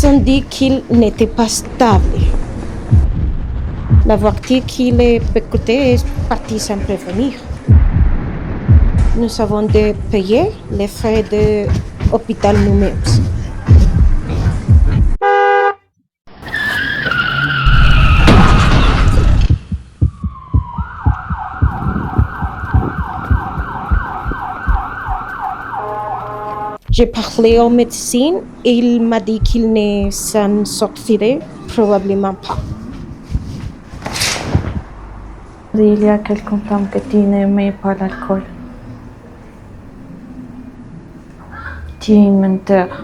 ont dit qu'il n'était pas stable. La voiture qu'il est percutée est partie sans prévenir. Nous avons de payer les frais de l'hôpital nous-mêmes. J'ai parlé au médecin et il m'a dit qu'il ne s'en sortirait probablement pas. Il y a quelques femmes que tu n'aimais pas l'alcool. Tu es une menteur.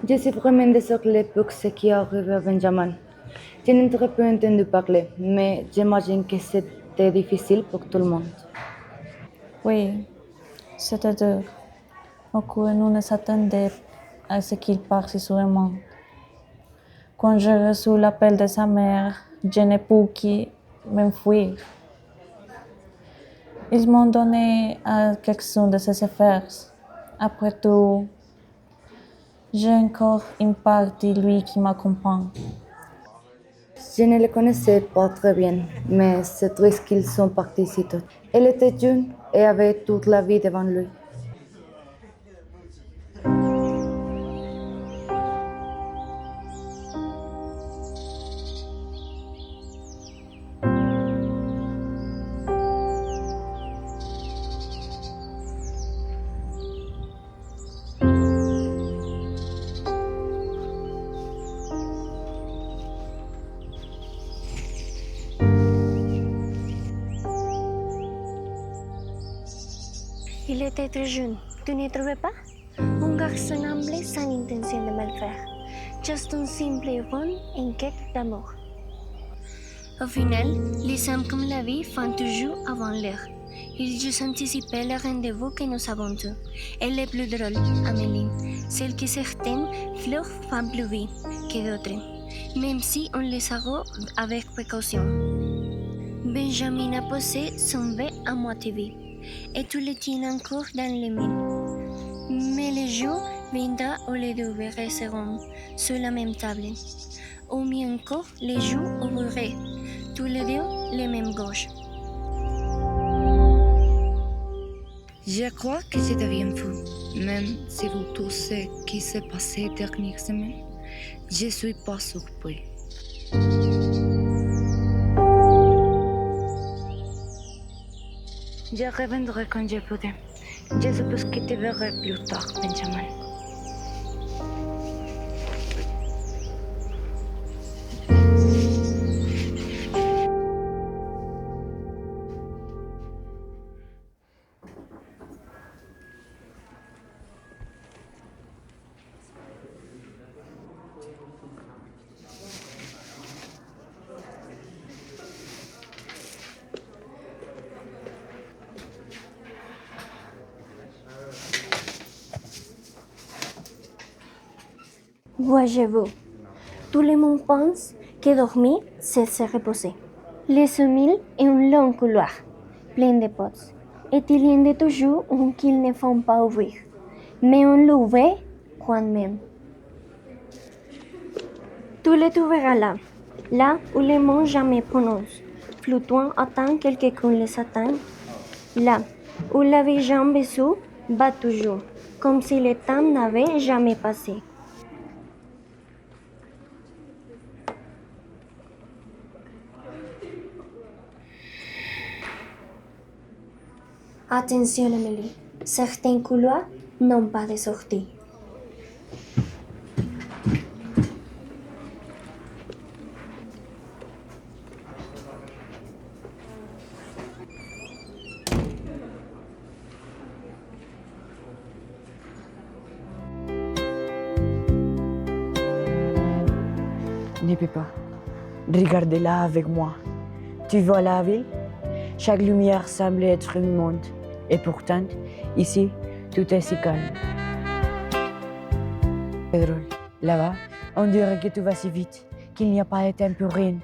Je suis vraiment désolée pour ce qui est arrivé à Benjamin. Je n'ai très peu entendu parler, mais j'imagine que c'était difficile pour tout le monde. Oui, c'était dur. Beaucoup nous ne s'attendaient à ce qu'il parte si sûrement. Quand j'ai reçu l'appel de sa mère, je n'ai pu m'enfuir. Ils m'ont donné à quelques-uns de ses affaires. Après tout, j'ai encore une partie de lui qui m'accompagne. Je ne le connaissais pas très bien, mais c'est triste qu'ils sont partis si tôt. Elle était jeune et avait toute la vie devant lui. Il était très jeune, tu ne trouvais pas? Un garçon humble sans intention de mal faire. Juste un simple et bon en quête d'amour. Au final, les hommes comme la vie font toujours avant l'heure. Ils juste anticipaient le rendez-vous que nous avons eu. Elle est plus drôle, Amélie, celle que certaines fleurs font plus vite que d'autres, même si on les arrose avec précaution. Benjamin a posé son verre à moitié vide, et tu le tiens encore dans les mains. Mais le jour viendra où les deux verres resteront sur la même table. Ou mieux encore, les jours où vous aurez tous les deux les mêmes gauches. Je crois que c'était bien fou, même si vous tout ce qui s'est passé dernière semaine, je suis pas surpris. Je reviendrai quand je pourrai. Je suppose que te verrai plus tard, Benjamin. Voyez-vous, tout le monde pense que dormir, c'est se reposer. Les sommeil est un long couloir, plein de portes, et il y en a toujours un qu'ils ne font pas ouvrir, mais on l'ouvre quand même. Tu les trouveras là où les mots jamais prononcent, flottant attend que quelqu'un les attend, là où la vie jamais sous bat toujours, comme si le temps n'avait jamais passé. Attention Amélie, certains couloirs n'ont pas de sortie. Ne peux pas. Regardez-la avec moi. Tu vois la ville? Chaque lumière semble être une monde. Et pourtant, ici, tout est si calme. C'est drôle. Là-bas, on dirait que tout va si vite, qu'il n'y a pas de temps pour rien.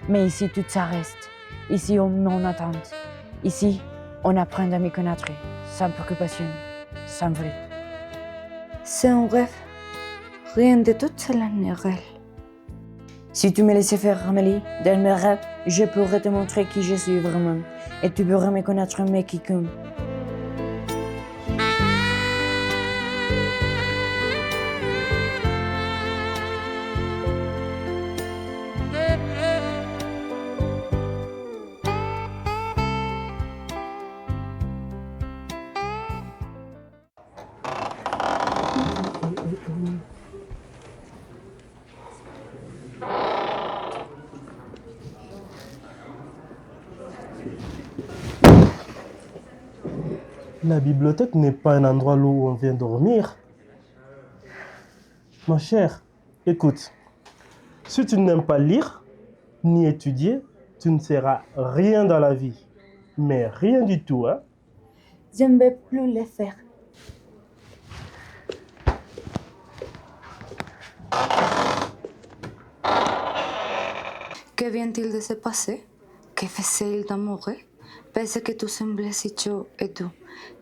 Mais ici, tout s'arrête. Ici, on attend. Ici, on apprend à me connaître, sans préoccupation, sans vrai. C'est un rêve. Rien de tout cela n'est réel. Si tu me laissais faire, Amélie, dans mes rêves, je pourrais te montrer qui je suis vraiment. Et tu pourrais me connaître mieux quiconque. La bibliothèque n'est pas un endroit où on vient dormir. Ma chère, écoute, si tu n'aimes pas lire ni étudier, tu ne seras rien dans la vie. Mais rien du tout, hein? Je ne vais plus le faire. Que vient-il de se passer? Que faisait-il d'amoureux? Parce que tout semblait si chaud et doux.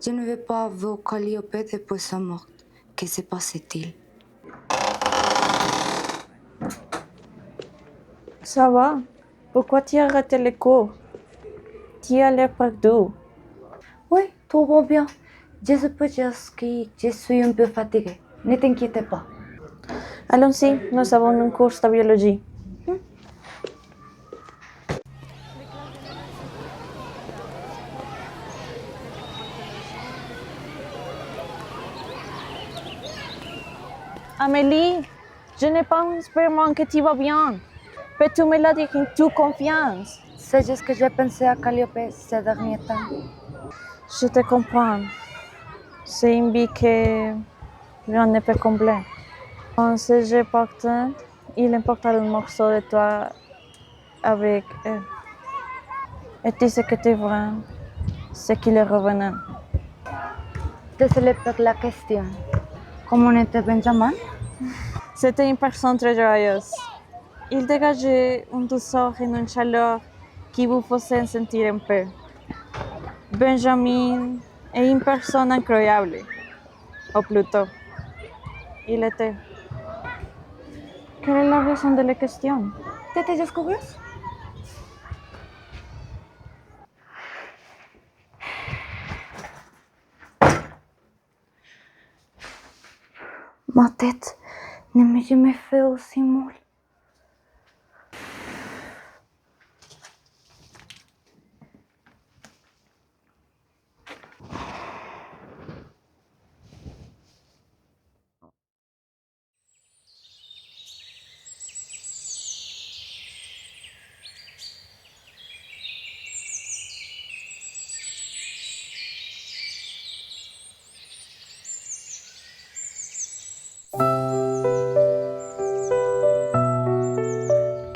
Je ne veux pas voir Calliope depuis sa mort. Que se passait-il? Ça va? Pourquoi tu as raté les cours? Tu as l'air perdu. Oui, tout va bien. Je peux dire que je suis un peu fatiguée. Ne t'inquiète pas. Allons-y, nous avons une course de biologie. Amélie, je n'ai pas un expériment que tu vas bien. Peux-tu me le dire en toute confiance? C'est juste que j'ai pensé à Calliope ces derniers temps. Je te comprends. C'est une vie que rien ne peut combler. En ce jeu important, il importe un morceau de toi avec eux. Et tu sais que tu vois ce qui leur revenait. Désolé pour la question. Comment était Benjamin? C'était une personne très joyeuse. Il dégageait une douceur et une chaleur qui vous faisait sentir un peu. Benjamin est une personne incroyable. Ou plutôt, il était. Quelle est la raison de la question? T'étais juste curieuse? Ma tête ne m'a jamais fait aussi mal.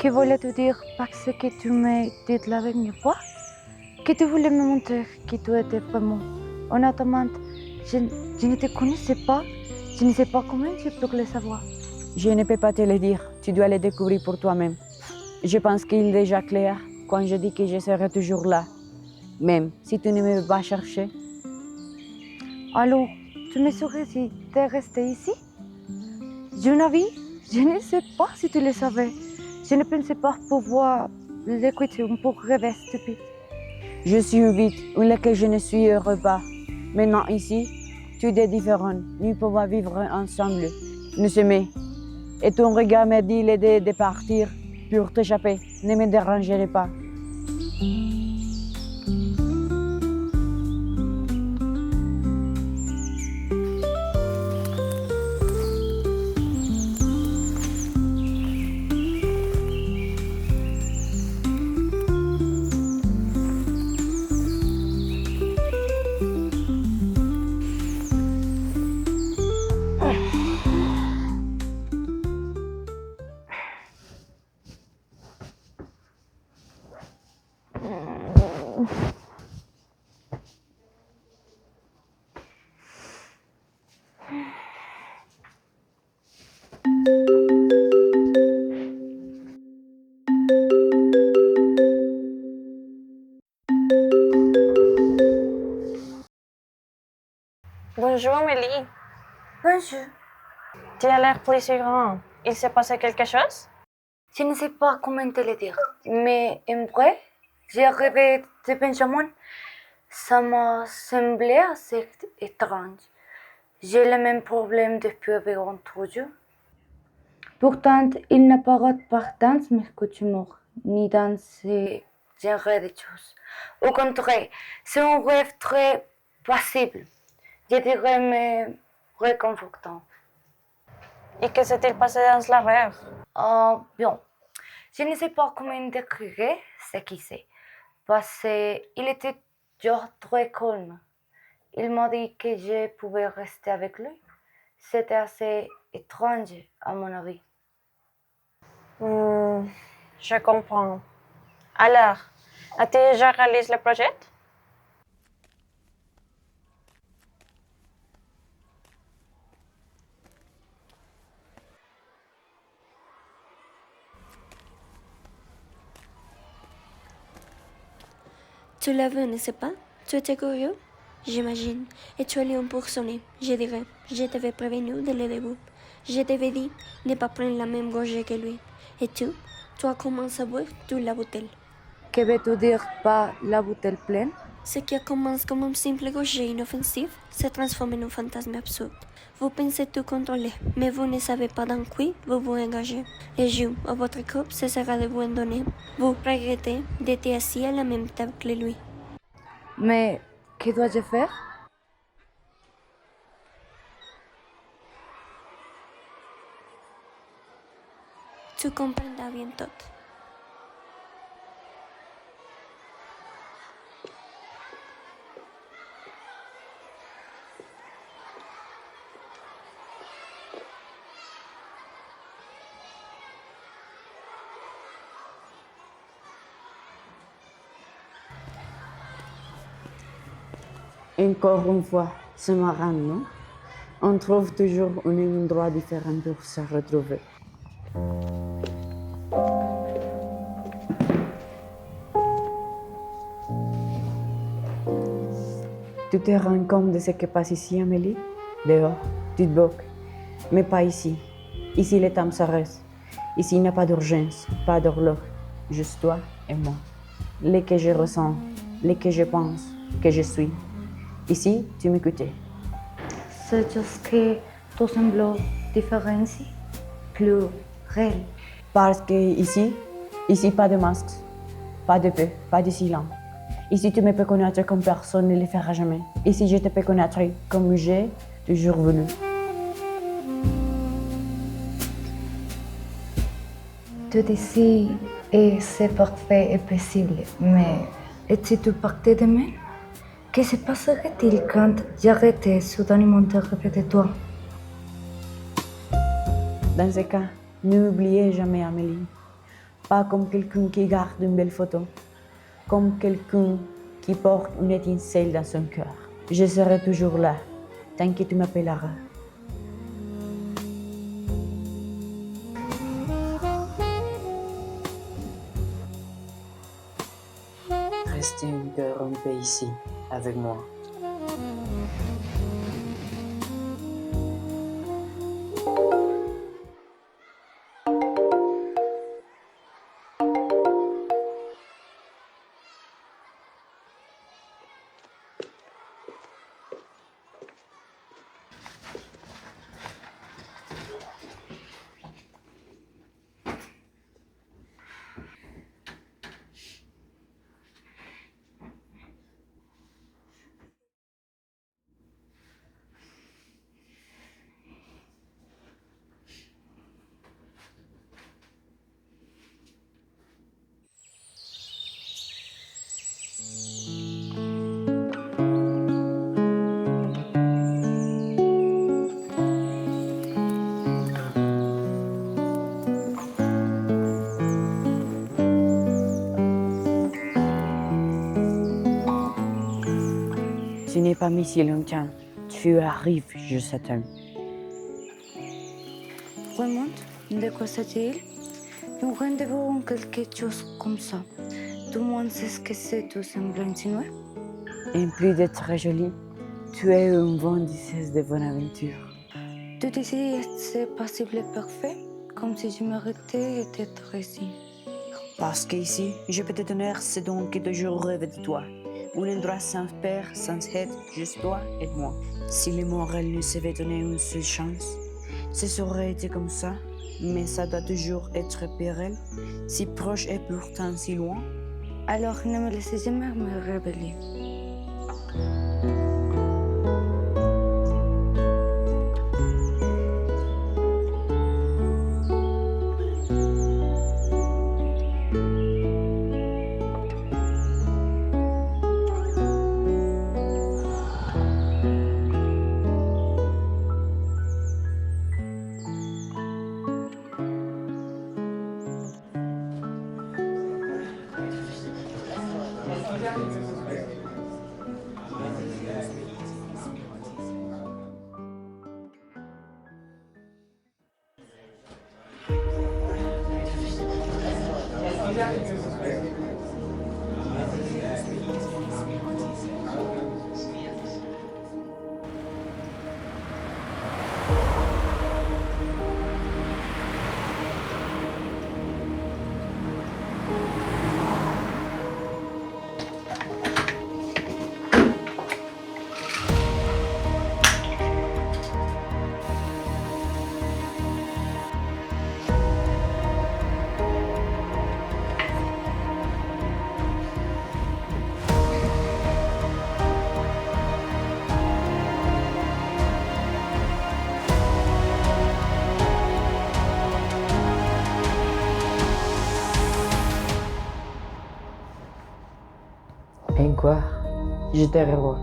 Que voulais-tu dire parce que tu m'as dit la dernière fois? Que tu voulais me montrer qui tu étais vraiment. Honnêtement, je ne te connaissais pas. Je ne sais pas comment je peux le savoir. Je ne peux pas te le dire, tu dois le découvrir pour toi-même. Je pense qu'il est déjà clair quand je dis que je serai toujours là, même si tu ne me veux pas chercher. Alors, tu me saurais si tu es resté ici? D'une avis, je ne sais pas si tu le savais. Je ne pensais pas pouvoir l'écouter pour rêver stupide. Je suis vite, que je ne suis heureux pas. Maintenant ici, tout est différent. Nous pouvons vivre ensemble, nous aimer. Et ton regard me dit l'idée de partir pour t'échapper. Ne me dérangerai pas. Bonjour, Amélie. Bonjour. Tu as l'air plus serein. Il s'est passé quelque chose? Je ne sais pas comment te le dire, mais en vrai, j'ai rêvé de Benjamin. Ça m'a semblé assez étrange. J'ai le même problème depuis environ 3 jours. Pourtant, il n'apparaît pas dans mes coutumes, ni dans ce genre de choses. Au contraire, c'est un rêve très paisible. Je dirais, mais réconfortant. Et que s'est-il passé dans le rêve? Bien, je ne sais pas comment décrire ce qui c'est, parce qu'il était genre très calme. Il m'a dit que je pouvais rester avec lui. C'était assez étrange, à mon avis. Je comprends. Alors, as-tu déjà réalisé le projet? Tu l'as vu, n'est-ce pas? Tu étais curieux? J'imagine. Et tu es lion pour sonner, je dirais. Je t'avais prévenu dès le début. Je t'avais dit ne pas prendre la même gorgée que lui. Et tu as commencé à boire toute la bouteille. Que veux-tu dire par la bouteille pleine? Ce qui commence comme une simple gorgée inoffensive se transforme en un fantasme absurde. Vous pensez tout contrôler, mais vous ne savez pas dans qui vous vous engagez. Le jeu à votre corps cessera de vous en donner. Vous regrettez d'être assis à la même table que lui. Mais que dois-je faire? Tu comprendras bientôt. Encore une fois, c'est marrant, non? On trouve toujours un endroit différent pour se retrouver. Tu te rends compte de ce qui passe ici, Amélie? Dehors, tu te bloques. Mais pas ici. Ici, le temps s'arrête. Ici, il n'y a pas d'urgence, pas d'horloge. Juste toi et moi. Les que je ressens, les que je pense, que je suis. Ici, tu m'écoutes. C'est juste que tout semble différent ici, plus réel. Parce que ici, pas de masques, pas de paix, pas de silence. Ici, tu me peux connaître comme personne ne le fera jamais. Ici, je te peux connaître comme j'ai toujours voulu. Tout ici et c'est parfait et possible, mais et si tu partais demain? Que se passerait-il quand j'arrêtais soudainement de rêver de toi? Dans ce cas, n'oubliez jamais Amélie. Pas comme quelqu'un qui garde une belle photo, comme quelqu'un qui porte une étincelle dans son cœur. Je serai toujours là, tant que tu m'appelleras. rester un peu rompé ici, avec moi. Tu n'es pas mis si longtemps. Tu arrives juste à temps. Vraiment, de quoi s'agit-il? Nous rendez-vous quelque chose comme ça. Tout le monde sait ce que c'est, tout semble insinuer. En plus d'être très jolie, tu es un bon diseuse de bonne aventure. Tout ici c'est possible et parfait, comme si je méritais d'être ici. Parce qu'ici, je peux te donner ce dont que toujours rêvé de toi. Un endroit sans père, sans aide, juste toi et moi. Si le moral nous avait donné une seule chance, ça aurait été comme ça, mais ça doit toujours être péril, si proche et pourtant si loin. Alors ne me laissez jamais me révéler. En quoi? Je te revois.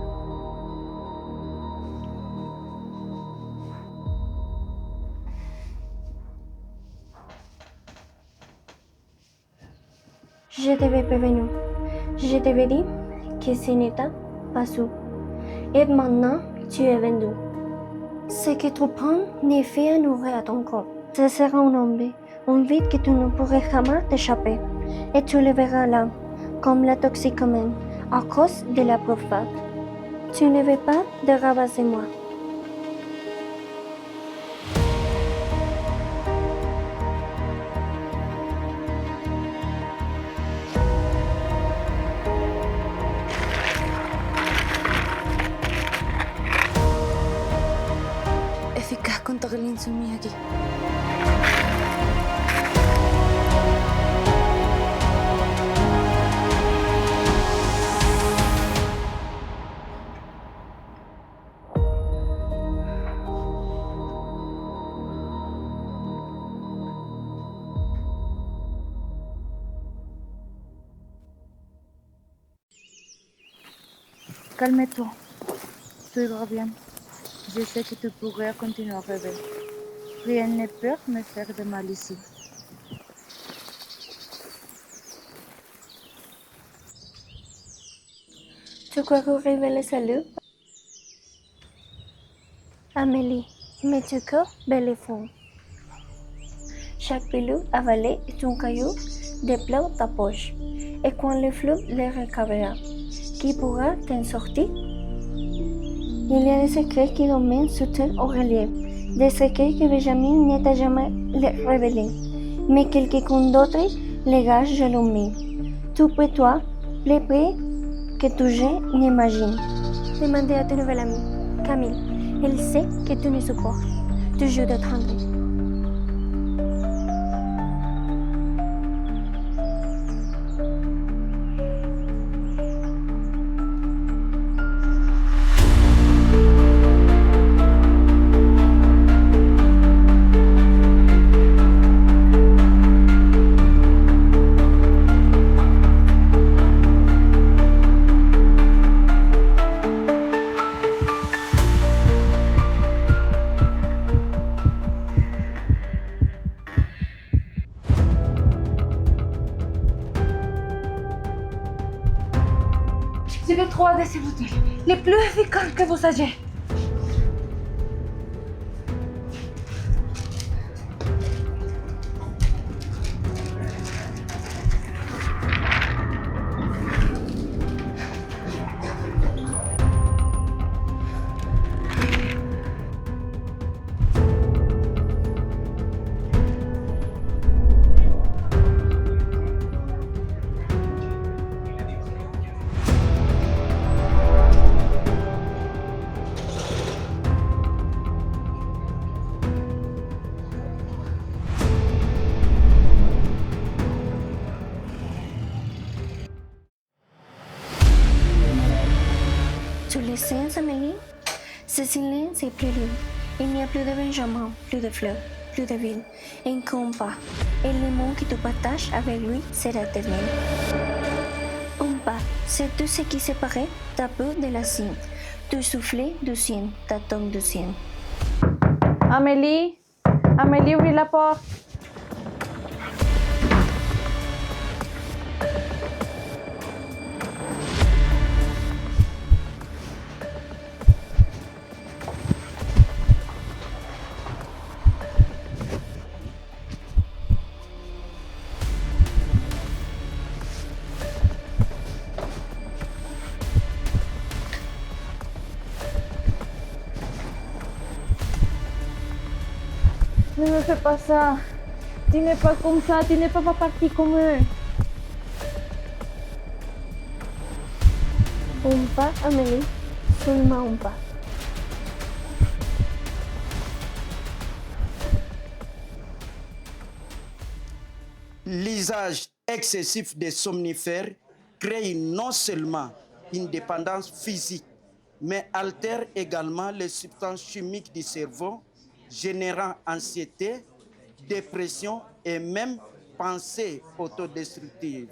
Je t'avais prévenu. Je t'avais dit que ce n'était pas sûr. Et maintenant, tu es vendu. Ce que tu prends n'est fait à nourrir à ton corps. Ce sera un ombre, un vide que tu ne pourrais jamais t'échapper. Et tu le verras là, comme la toxicomane, à cause de la profane. Tu ne veux pas de rabasser moi. Efficace contre l'insomnie aquí. Calme-toi. Tout ira bien. Je sais que tu pourrais continuer à rêver. Rien ne peut me faire de mal ici. Tu crois rêver le salut? Amélie, mais tu cœur bel et fond. chaque pilule avalée est un caillou de plein ta poche. Et quand le fleuve le recevra, qui pourra t'en sortir? Il y a des secrets qui dominent sous terre au relief, des secrets que Benjamin ne t'a jamais révélés, mais quelqu'un d'autre les gâche jalousement. Tu peux toi, plus près que tu je n'imagine. Demandez à ton nouvel ami, Camille. Elle sait que tu nous supportes. Toujours de trembler. Je veux 3 de ces bouteilles, les plus efficaces que vous ayez. Tu le sens, Amélie? Ce silence est plus libre. Il n'y a plus de Benjamin, plus de fleurs, plus de ville, un compas. Et le monde que tu partages avec lui sera éternel. Un pas, c'est tout ce qui séparait ta peau de la sienne, tu soufflet du sien, ta tongue du sien. Amélie, Amélie, ouvre la porte. Ne me fais pas ça. Tu n'es pas comme ça, tu n'es pas parti comme eux. Un pas, Amélie, seulement un pas. L'usage excessif des somnifères crée non seulement une dépendance physique, mais altère également les substances chimiques du cerveau, générant anxiété, dépression et même pensée autodestructive.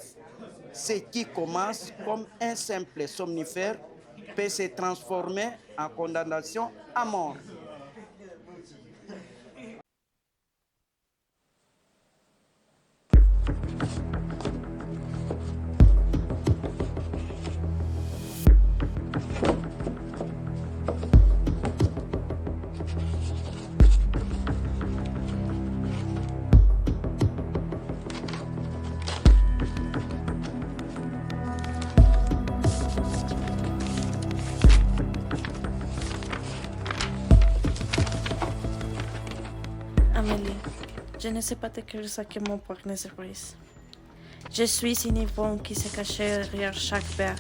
Ce qui commence comme un simple somnifère peut se transformer en condamnation à mort. Amélie, je ne sais pas t'écrire ce que mon partenaire surprise. Je suis une Yvonne qui se cachait derrière chaque verre,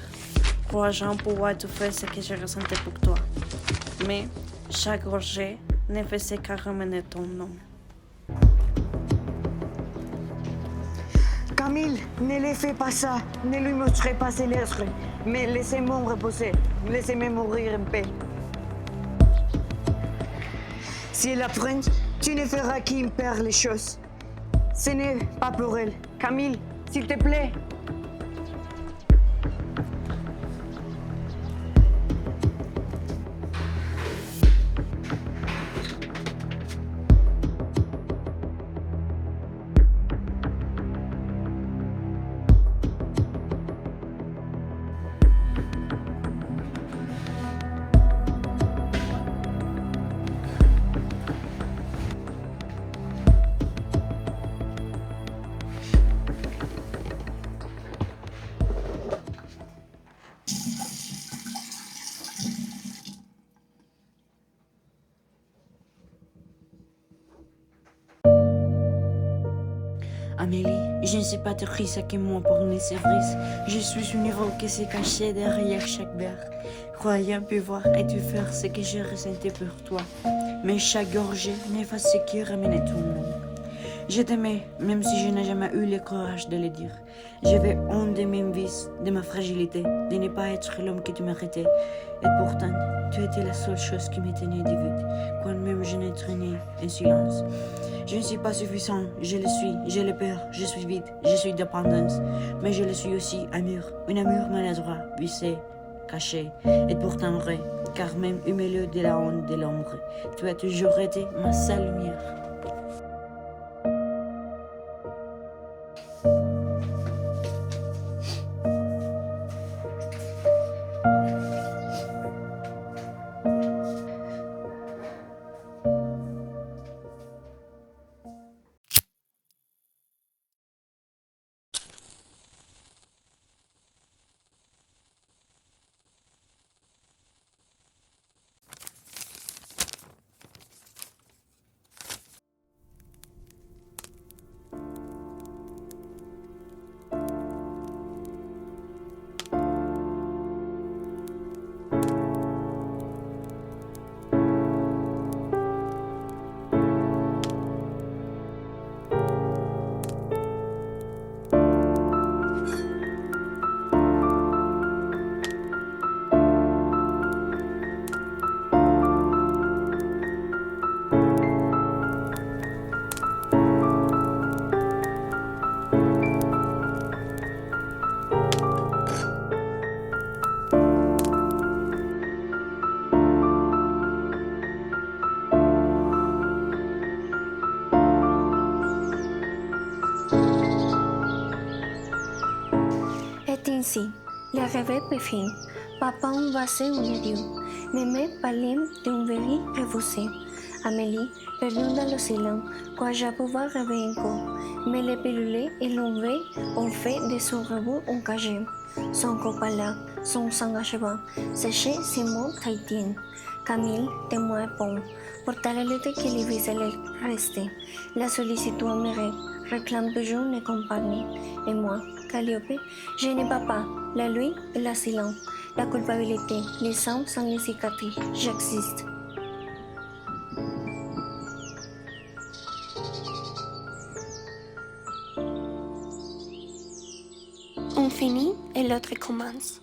courageant pouvoir tout faire ce que je ressentais pour toi. Mais chaque gorgée ne faisait qu'à ramener ton nom. Camille, ne le fais pas ça. Ne lui montrez pas ses lettres. Mais laissez-moi me reposer. Laissez-moi mourir en paix. Si elle apprend, tu ne feras qu'il perd les choses. Ce n'est pas pour elle. Camille, s'il te plaît. Amélie, je ne sais pas te rire que moi pour ne service. Je suis une héros qui s'est caché derrière chaque verre. Croyant pouvoir et tout faire ce que j'ai ressenti pour toi. Mais chaque gorgée n'est pas ce qui ramène tout le monde. Je t'aimais, même si je n'ai jamais eu le courage de le dire. J'avais honte de mes vices, de ma fragilité, de ne pas être l'homme que tu méritais. Et pourtant, tu étais la seule chose qui me tenait debout, quand même je n'ai traîné en silence. Je ne suis pas suffisant, je le suis, j'ai le peur, je suis vide, je suis dépendance. Mais je le suis aussi amour, un amour maladroit, vissé, caché, et pourtant vrai, car même au milieu de la honte de l'ombre, tu as toujours été ma seule lumière. Ainsi, le rêve est fini. Papa envahissait un idiot. Mémé parlait d'un verre revêtu. Amélie, perdue dans le silence, croyait pouvoir rêver encore. Mais les pilules et l'envers ont fait de son rêve un cachet. Son copala, son engagement, séché Simon Tahitien. Camille, témoin pont. Porta la lettre qui lui visait le reste. La sollicitude américaine réclame toujours une compagnie. Et moi, Calliope, je n'ai pas la nuit et la silence, la culpabilité, les sangs sans les cicatrices, j'existe. On finit et l'autre commence.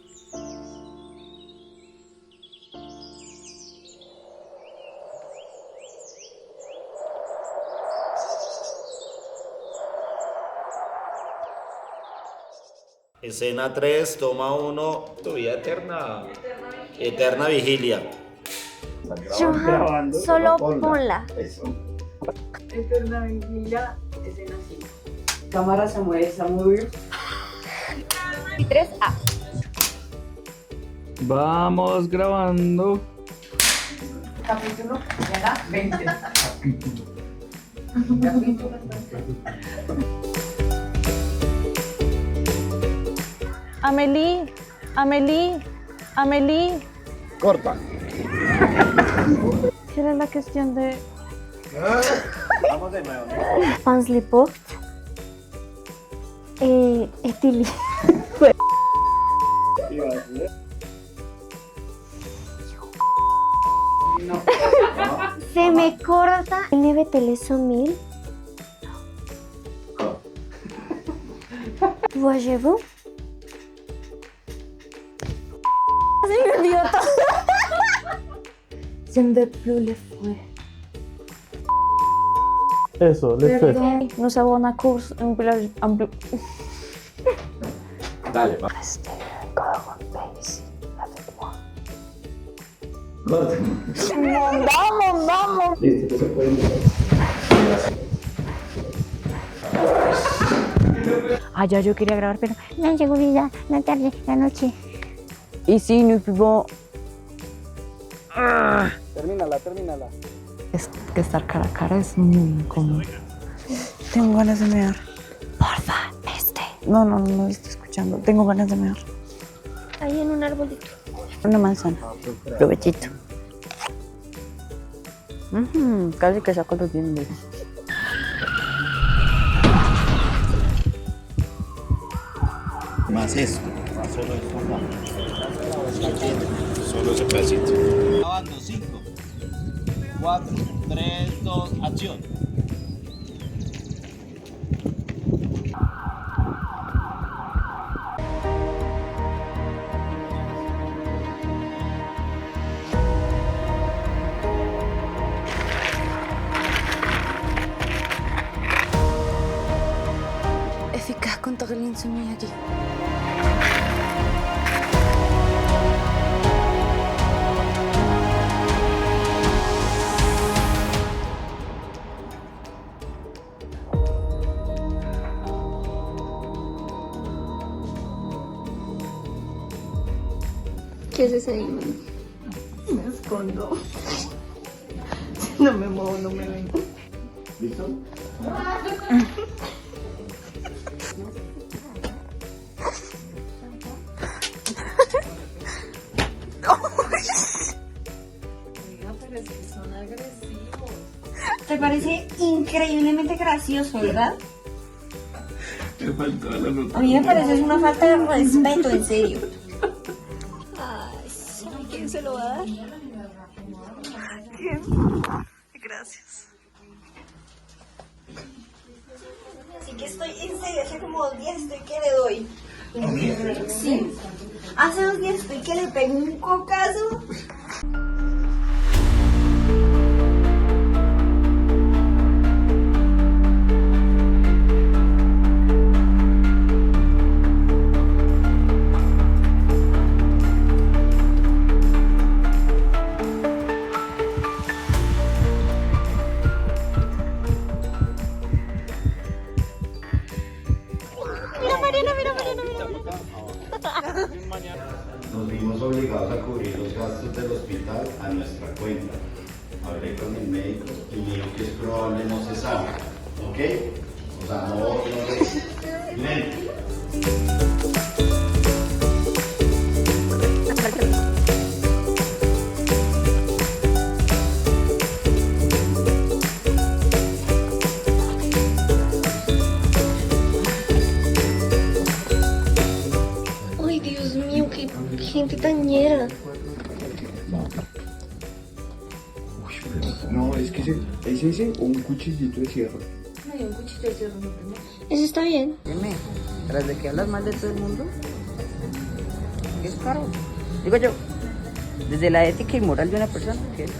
Escena 3, toma 1, tu vida eterna. Eterna vigilia. Johan, solo ponla. Eterna vigilia, escena 5. Cámara se mueve, se mueve. Y 3A. Vamos grabando. Capítulo, escena 20. Capítulo. Amélie. Corta. Quelle est la question de... Vamos de nuevo. Pense les portes et Tilly. Se me corta el nieve téléphone. Voyez-vous? C'est un idiota. Je ne veux plus le faire. Eso, le fait. Nous avons un course un peu... Dale, va. Restez encore un peu ici avec moi. Corta. Vamos. Listo, se puede empezar. Ah, ya yo quería grabar, pero La seguridad, la tarde, la noche. ¿y si nous pouvons...? Termínala. Es que estar cara a cara es muy incómodo. Tengo ganas de mear. Porfa, No estoy escuchando. Tengo ganas de mear. ahí en un arbolito. Una manzana. Provechito. Casi que saco los dientes. más esto. Más solo esto acá. Solo ese pedacito. Grabando 5, 4, 3, 2, acción. Eficaz contra el insomnio aquí. ¿Qué haces ahí, mami? Me escondo. Si no me muevo, no me ven. ¿Listo? Pero es que son agresivos. ¿Te parece increíblemente gracioso, verdad? Me faltó la nota. A mí me parece una falta de respeto, en serio. ¿Quién se lo va a dar? ¿Quién? Gracias. Así que estoy en serio, hace como 2 días estoy que le doy. Sí. Hace 2 días estoy que le pego un cocazo. Nos vimos obligados a cubrir los gastos del hospital a nuestra cuenta. Hablé con el médico y me dijo que es probable no se sabe. ¿Ok? O sea, no lento. Ay, Dios mío, qué gente tan ñera. No, es que es ese o un cuchillito de cierre. No hay un cuchillo de cierre, no tengo. Eso está bien. Dime, tras de que hablas mal de todo el mundo, ¿qué es caro? Digo yo, desde la ética y moral de una persona, ¿qué es?